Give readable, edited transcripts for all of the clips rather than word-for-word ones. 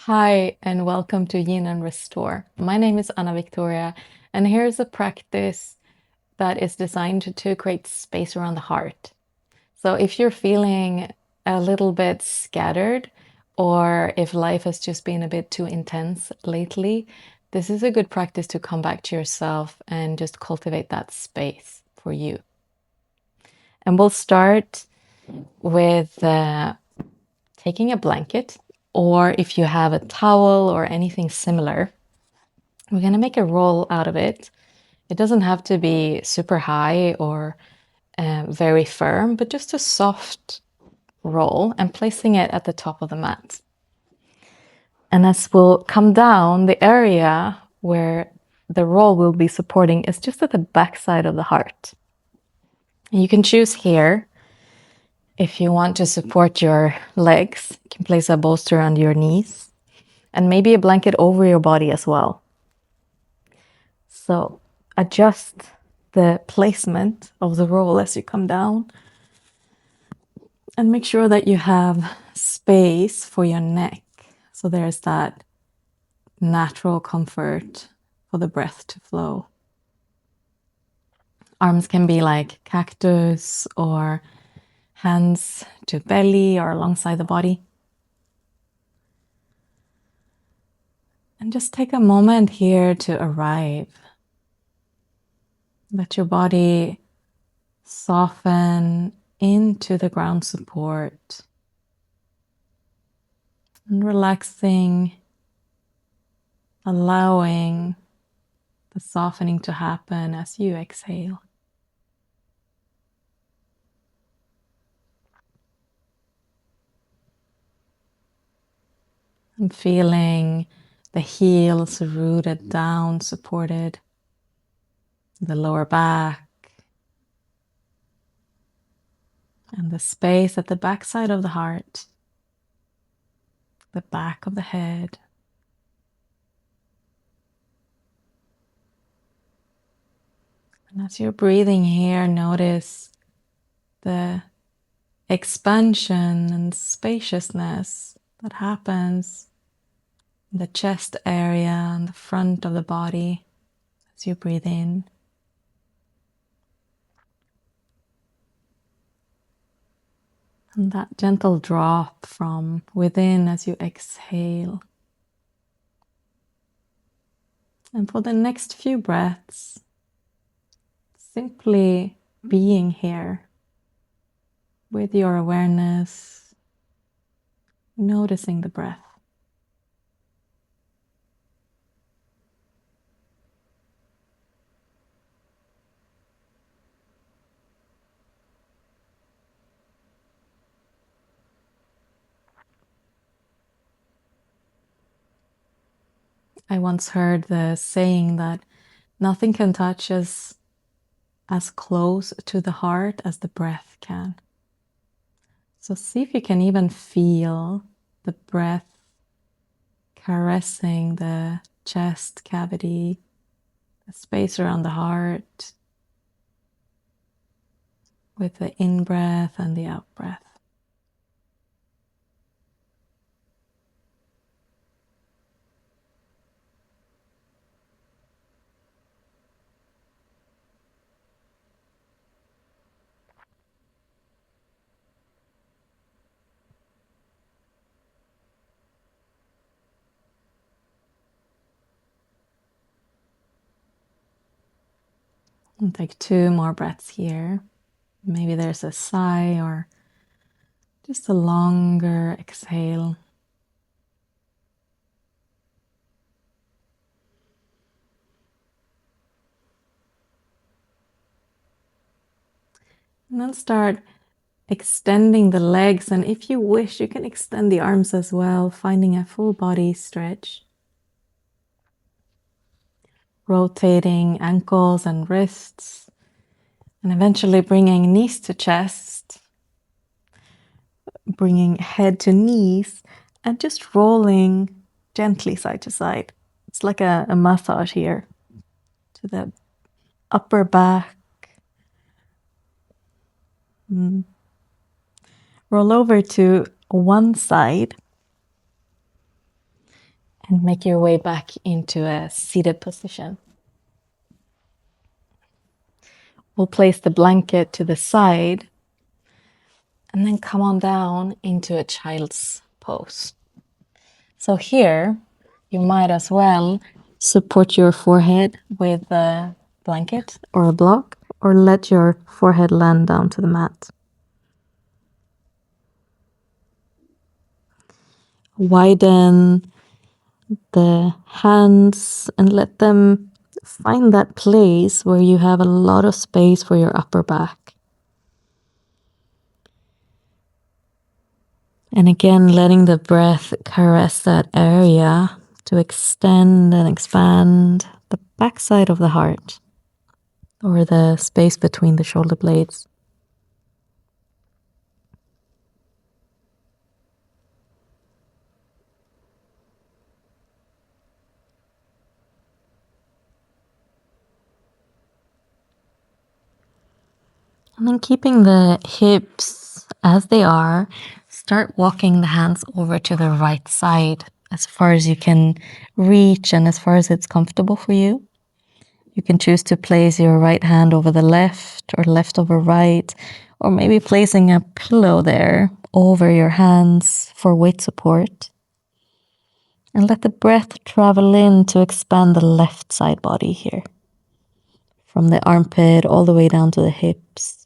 Hi, and welcome to Yin and Restore. My name is Viktoria, and here's a practice that is designed to create space around the heart. So, if you're feeling a little bit scattered, or if life has just been a bit too intense lately, this is a good practice to come back to yourself and just cultivate that space for you. And we'll start with taking a blanket, or if you have a towel or anything similar, we're going to make a roll out of it. It doesn't have to be super high or very firm, but just a soft roll and placing it at the top of the mat. And as we'll come down, the area where the roll will be supporting is just at the back side of the heart. And you can choose here. If you want to support your legs, you can place a bolster under your knees and maybe a blanket over your body as well. So adjust the placement of the roll as you come down and make sure that you have space for your neck. So there's that natural comfort for the breath to flow. Arms can be like cactus or hands to belly or alongside the body. And just take a moment here to arrive. Let your body soften into the ground support and relaxing, allowing the softening to happen as you exhale. And feeling the heels rooted down, supported, the lower back, and the space at the back side of the heart, the back of the head. And as you're breathing here, notice the expansion and spaciousness that happens in the chest area and the front of the body as you breathe in. And that gentle drop from within as you exhale. And for the next few breaths, simply being here with your awareness, noticing the breath. I once heard the saying that nothing can touch us as close to the heart as the breath can. So see if you can even feel the breath caressing the chest cavity, the space around the heart, with the in-breath and the out-breath. And take 2 more breaths here. Maybe there's a sigh or just a longer exhale. And then start extending the legs. And if you wish, you can extend the arms as well, finding a full body stretch. Rotating ankles and wrists. And eventually bringing knees to chest. Bringing head to knees. And just rolling gently side to side. It's like a massage here to the upper back. Roll over to one side And make your way back into a seated position. We'll place the blanket to the side and then come on down into a child's pose. So here, you might as well support your forehead with a blanket or a block, or let your forehead land down to the mat. Widen the hands and let them find that place where you have a lot of space for your upper back. And again, letting the breath caress that area to extend and expand the backside of the heart, or the space between the shoulder blades. And then keeping the hips as they are, start walking the hands over to the right side as far as you can reach and as far as it's comfortable for you. You can choose to place your right hand over the left or left over right, or maybe placing a pillow there over your hands for weight support. And let the breath travel in to expand the left side body here, from the armpit all the way down to the hips.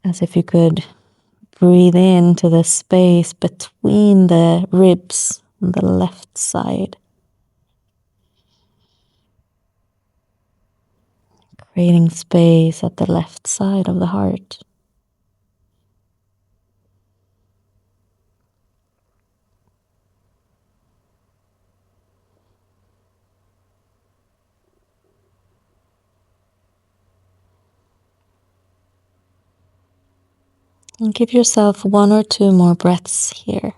As if you could breathe into the space between the ribs on the left side, creating space at the left side of the heart. And give yourself 1 or 2 more breaths here.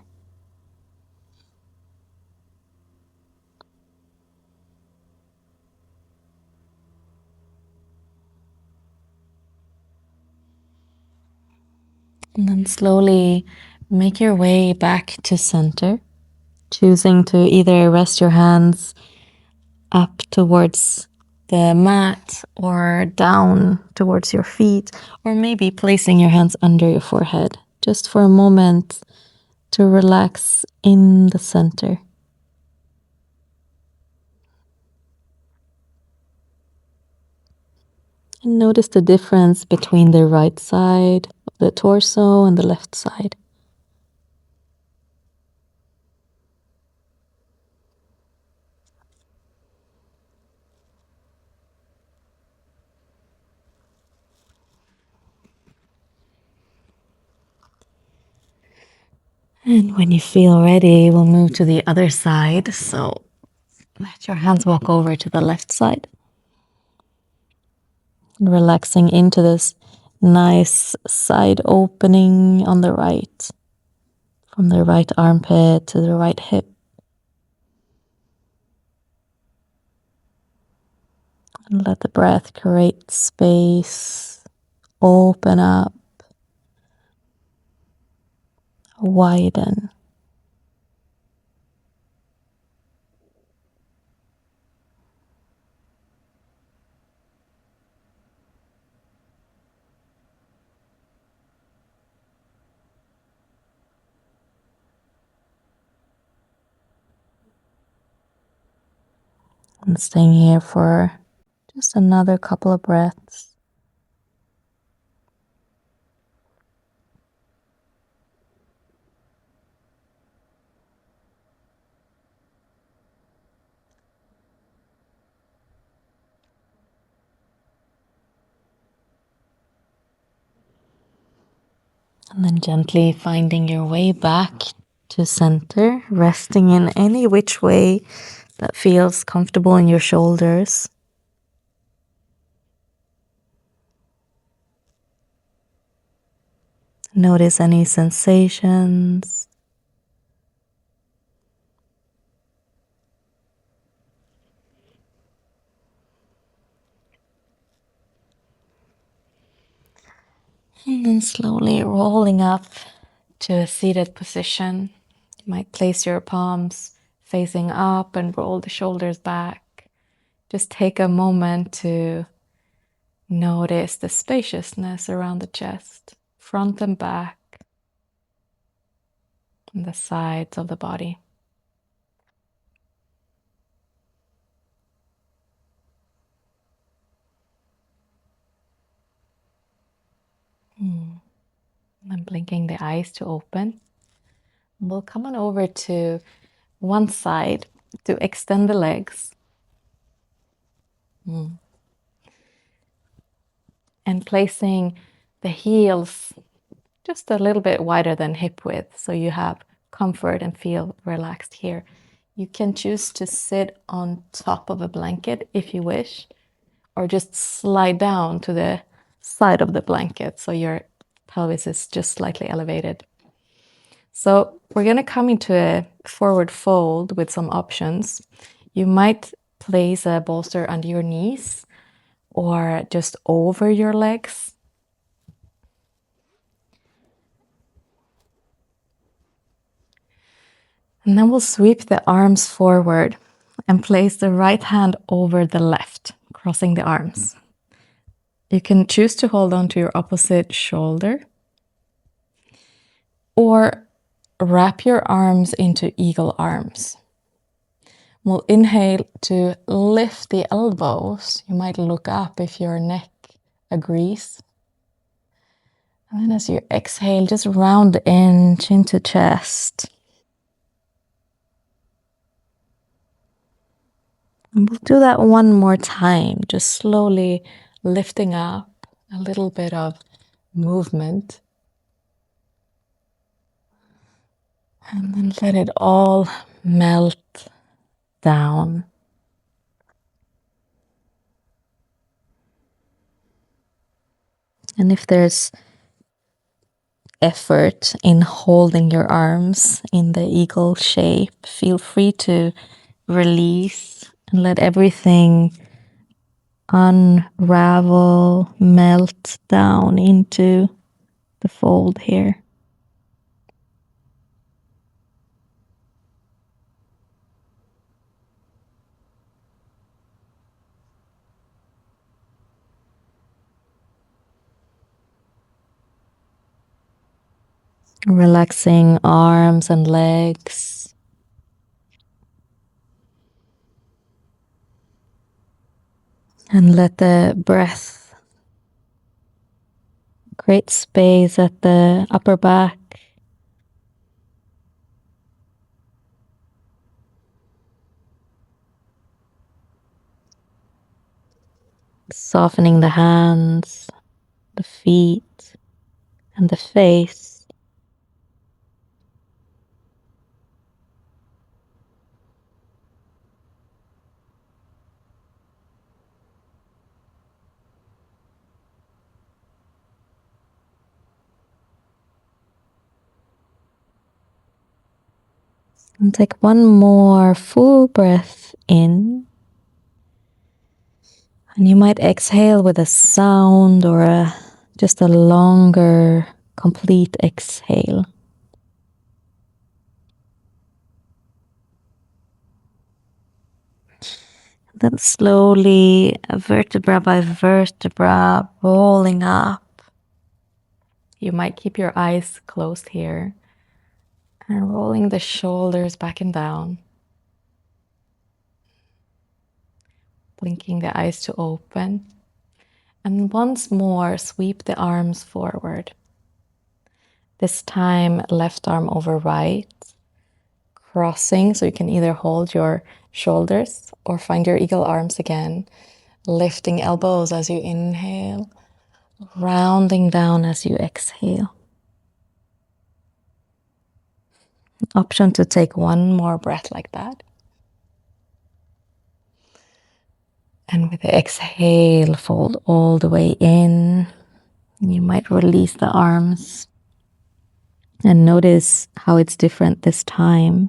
And then slowly make your way back to center, choosing to either rest your hands up towards the mat or down towards your feet, or maybe placing your hands under your forehead, just for a moment to relax in the center. And notice the difference between the right side of the torso and the left side. And when you feel ready, we'll move to the other side. So let your hands walk over to the left side. And relaxing into this nice side opening on the right, from the right armpit to the right hip. And let the breath create space, open up, widen. And staying here for just another couple of breaths. And then gently finding your way back to center, resting in any which way that feels comfortable in your shoulders. Notice any sensations. And then slowly rolling up to a seated position. You might place your palms facing up and roll the shoulders back. Just take a moment to notice the spaciousness around the chest, front and back, and the sides of the body. And then blinking the eyes to open. We'll come on over to one side to extend the legs. And placing the heels just a little bit wider than hip width, so you have comfort and feel relaxed here. You can choose to sit on top of a blanket if you wish, or just slide down to the side of the blanket so your pelvis is just slightly elevated. So we're going to come into a forward fold with some options. You might place a bolster under your knees or just over your legs. And then we'll sweep the arms forward and place the right hand over the left, crossing the arms. You can choose to hold on to your opposite shoulder or wrap your arms into eagle arms. We'll inhale to lift the elbows. You might look up if your neck agrees. And then as you exhale, just round the inch into chest. And we'll do that one more time, just slowly lifting up, a little bit of movement. And then let it all melt down. And if there's effort in holding your arms in the eagle shape, feel free to release and let everything unravel, melt down into the fold here. Relaxing arms and legs. And let the breath create space at the upper back. Softening the hands, the feet, and the face. And take one more full breath in. And you might exhale with a sound or just a longer, complete exhale. Then slowly, vertebra by vertebra, rolling up. You might keep your eyes closed here and rolling the shoulders back and down. Blinking the eyes to open. And once more, sweep the arms forward. This time, left arm over right, crossing, so you can either hold your shoulders or find your eagle arms again. Lifting elbows as you inhale, rounding down as you exhale. Option to take one more breath like that. And with the exhale, fold all the way in. You might release the arms and notice how it's different this time.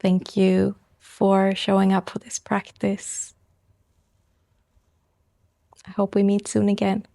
Thank you for showing up for this practice. I hope we meet soon again.